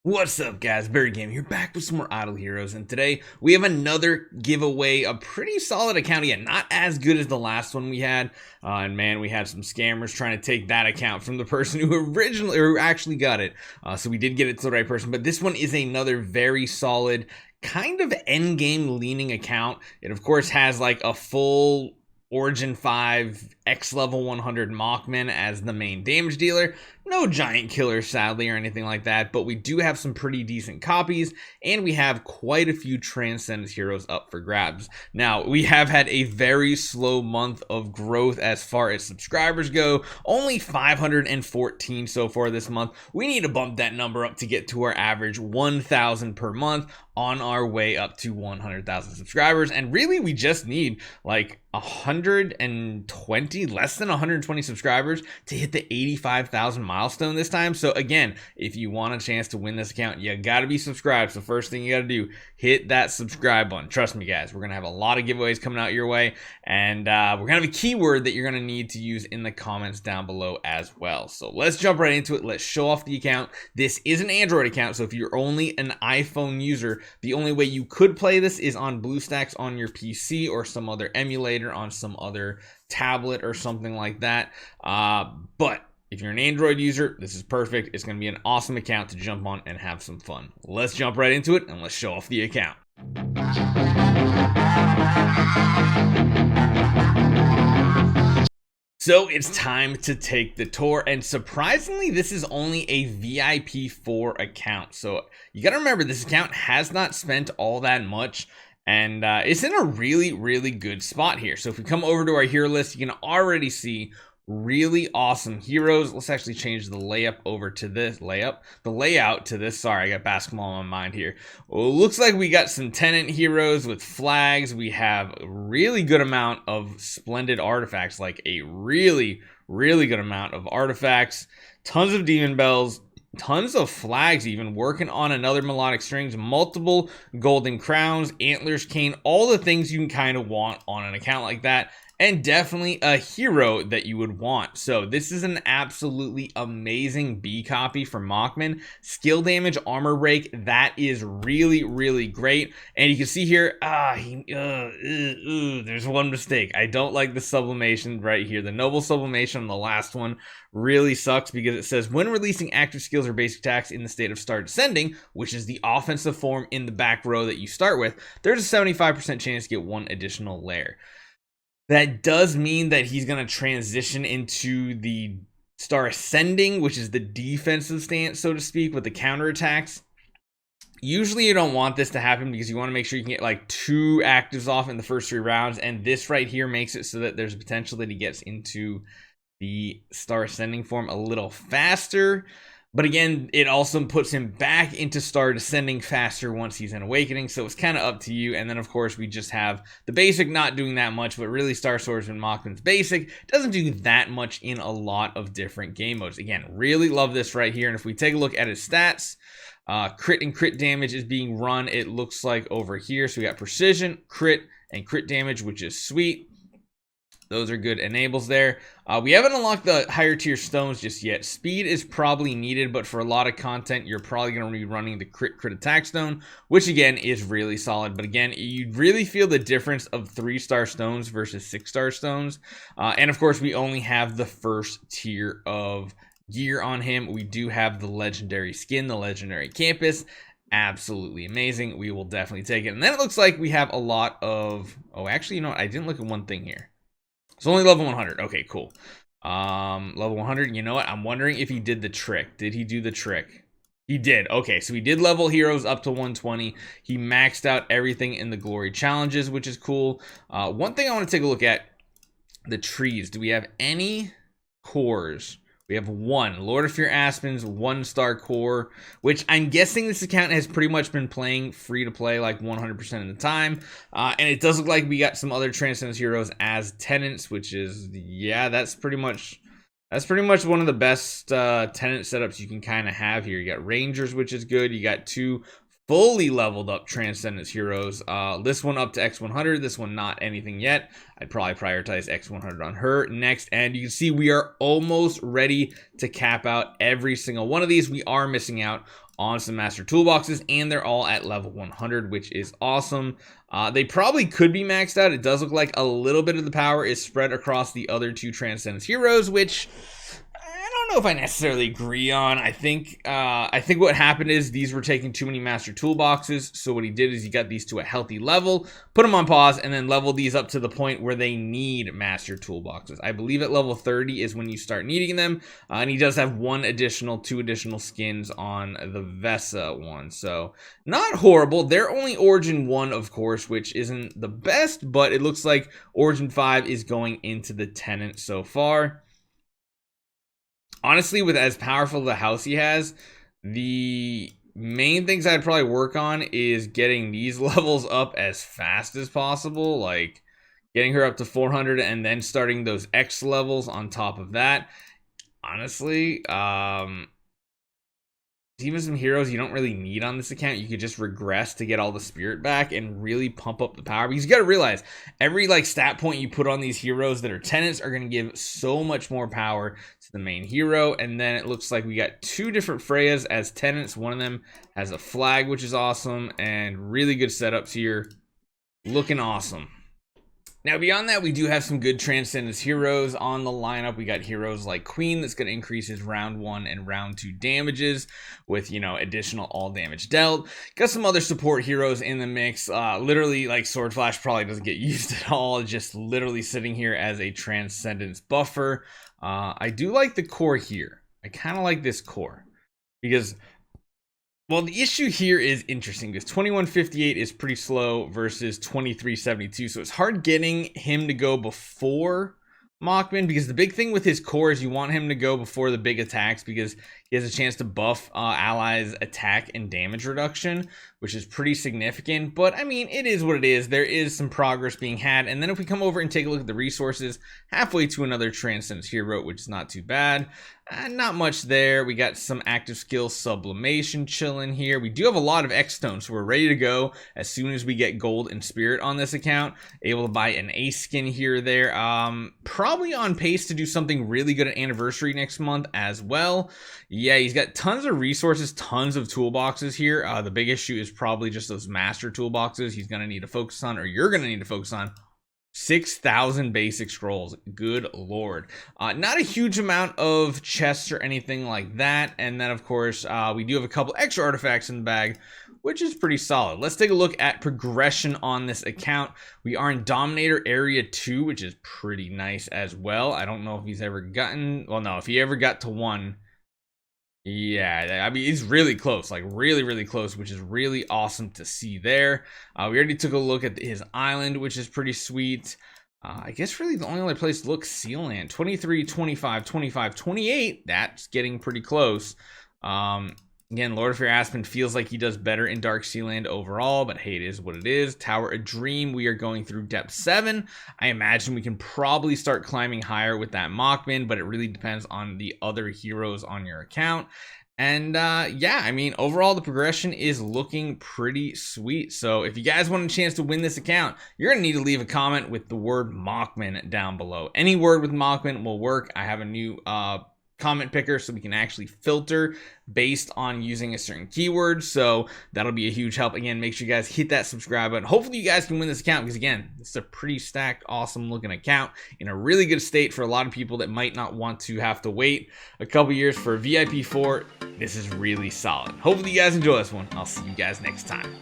What's up, guys? Barry Game here, back with some more Idle Heroes, and today we have another giveaway, a pretty solid account. Again, not as good as the last one we had, and man, we had some scammers trying to take that account from the person who actually got it. So we did get it to the right person, but this one is another very solid, kind of end game leaning account. It of course has like a full Origin 5 X level 100 Mockman as the main damage dealer. No giant killer, sadly, or anything like that, but we do have some pretty decent copies, and we have quite a few Transcendence heroes up for grabs. Now, we have had a very slow month of growth as far as subscribers go. Only 514 so far this month. We need to bump that number up to get to our average 1,000 per month on our way up to 100,000 subscribers. And really, we just need like 120, less than 120 subscribers to hit the 85,000 milestone this time. So again, if you want a chance to win this account, you gotta be subscribed. So first thing you gotta do, hit that subscribe button. Trust me, guys, we're gonna have a lot of giveaways coming out your way, and we're gonna have a keyword that you're gonna need to use in the comments down below as well. So let's jump right into it. Let's show off the account. This is an Android account, so if you're only an iPhone user, the only way you could play this is on BlueStacks on your PC or some other emulator on some other tablet or something like that. But if you're an Android user, this is perfect. It's going to be an awesome account to jump on and have some fun. Let's jump right into it and let's show off the account. So it's time to take the tour, and surprisingly, this is only a VIP 4 account. So you got to remember, this account has not spent all that much, and it's in a really good spot here. So if we come over to our hero list, you can already see really awesome heroes. Let's actually change the layout to this. Sorry, I got basketball on my mind here. Well, looks like we got some tenant heroes with flags. We have a really good amount of splendid artifacts, like a really good amount of artifacts, tons of demon bells, tons of flags, even working on another melodic strings, multiple golden crowns, antlers, cane, all the things you can kind of want on an account like that. And definitely a hero that you would want. So this is an absolutely amazing B copy for Mockman. Skill damage, armor break, that is really great. And you can see here, there's one mistake. I don't like the sublimation right here. The noble sublimation on the last one really sucks because it says when releasing active skills or basic attacks in the state of star descending, which is the offensive form in the back row that you start with, there's a 75% chance to get one additional layer. That does mean that he's going to transition into the Star Ascending, which is the defensive stance, so to speak, with the counterattacks. Usually you don't want this to happen because you want to make sure you can get like 2 actives off in the first 3 rounds, and this right here makes it so that there's a potential that he gets into the Star Ascending form a little faster. But again, it also puts him back into Star Descending faster once he's in Awakening, so it's kind of up to you. And then, of course, we just have the basic not doing that much, but really Star Swordsman Mockman's basic doesn't do that much in a lot of different game modes. Again, really love this right here. And if we take a look at his stats, crit and crit damage is being run, it looks like, over here. So we got precision, crit, and crit damage, which is sweet. Those are good enables there. We haven't unlocked the higher tier stones just yet. Speed is probably needed, but for a lot of content, you're probably going to be running the crit attack stone, which again is really solid. But again, you really feel the difference of 3-star stones versus 6-star stones. And of course, we only have the first tier of gear on him. We do have the legendary skin, the legendary campus. Absolutely amazing. We will definitely take it. And then it looks like we have a lot of... Oh, actually, you know what? I didn't look at one thing here. It's only level 100. Okay, cool. Level 100. You know what? I'm wondering if he did the trick. Did he do the trick? He did. Okay, so he did level heroes up to 120. He maxed out everything in the glory challenges, which is cool. One thing I want to take a look at, the trees. Do we have any cores? We have 1. Lord of Fear Aspen's 1-star core, which I'm guessing this account has pretty much been playing free to play like 100% of the time. And it does look like we got some other Transcendence heroes as tenants, which is, yeah, that's pretty much one of the best tenant setups you can kind of have here. You got Rangers, which is good. You got 2 fully leveled up Transcendence heroes. This one up to X100, this one not anything yet. I'd probably prioritize X100 on her next. And you can see we are almost ready to cap out every single one of these. We are missing out on some master toolboxes, and they're all at level 100, which is awesome. They probably could be maxed out. It does look like a little bit of the power is spread across the other 2 Transcendence heroes, which I don't know if I necessarily agree on. I think what happened is these were taking too many master toolboxes. So what he did is he got these to a healthy level, put them on pause, and then leveled these up to the point where they need master toolboxes. I believe at level 30 is when you start needing them. And he does have 2 additional skins on the Vesa one. So not horrible. They're only Origin 1, of course, which isn't the best, but it looks like Origin 5 is going into the Tenant so far. Honestly, with as powerful the house he has, the main things I'd probably work on is getting these levels up as fast as possible, like getting her up to 400 and then starting those X levels on top of that. Honestly, even some heroes you don't really need on this account, you could just regress to get all the spirit back and really pump up the power, because you got to realize every like stat point you put on these heroes that are tenants are going to give so much more power to the main hero. And then it looks like we got 2 different Freyas as tenants. One of them has a flag, which is awesome, and really good setups here, looking awesome. Now, beyond that, we do have some good Transcendence heroes on the lineup. We got heroes like Queen that's going to increase his round 1 and round 2 damages with, additional all damage dealt. Got some other support heroes in the mix. Literally, like Sword Flash probably doesn't get used at all. Just literally sitting here as a Transcendence buffer. I do like the core here. I kind of like this core because... well, the issue here is interesting because 2158 is pretty slow versus 2372. So it's hard getting him to go before Mockman, because the big thing with his core is you want him to go before the big attacks, because he has a chance to buff allies' attack and damage reduction, which is pretty significant. But I mean, it is what it is. There is some progress being had. And then if we come over and take a look at the resources, halfway to another Transcendence hero, which is not too bad. Not much there. We got some active skill sublimation chilling here. We do have a lot of X-Stones, so we're ready to go as soon as we get gold and spirit on this account. Able to buy an ace skin here or there. Probably on pace to do something really good at Anniversary next month as well. Yeah, he's got tons of resources, tons of toolboxes here. The big issue is probably just those master toolboxes he's going to need to focus on, or you're going to need to focus on. 6,000 basic scrolls. Good lord. Not a huge amount of chests or anything like that. And then, of course, we do have a couple extra artifacts in the bag, which is pretty solid. Let's take a look at progression on this account. We are in Dominator Area 2, which is pretty nice as well. I don't know if he's ever gotten... well, no, if he ever got to 1... yeah, I mean, he's really close, like really, really close, which is really awesome to see there. We already took a look at his island, which is pretty sweet. I guess really the only other place to look, Sealand. 23, 25, 25, 28. That's getting pretty close. Again, Lord of Fear Aspen feels like he does better in Dark Sealand overall, but hey, it is what it is. Tower of Dream, we are going through depth 7. I imagine we can probably start climbing higher with that Mockman, but it really depends on the other heroes on your account. And yeah, I mean, overall, the progression is looking pretty sweet. So if you guys want a chance to win this account, you're going to need to leave a comment with the word Mockman down below. Any word with Mockman will work. I have a new comment picker, so we can actually filter based on using a certain keyword, so that'll be a huge help. Again, make sure you guys hit that subscribe button. Hopefully you guys can win this account, because again, this is a pretty stacked, awesome looking account in a really good state for a lot of people that might not want to have to wait a couple years for a VIP 4. This is really solid. Hopefully you guys enjoy this one. I'll see you guys next time.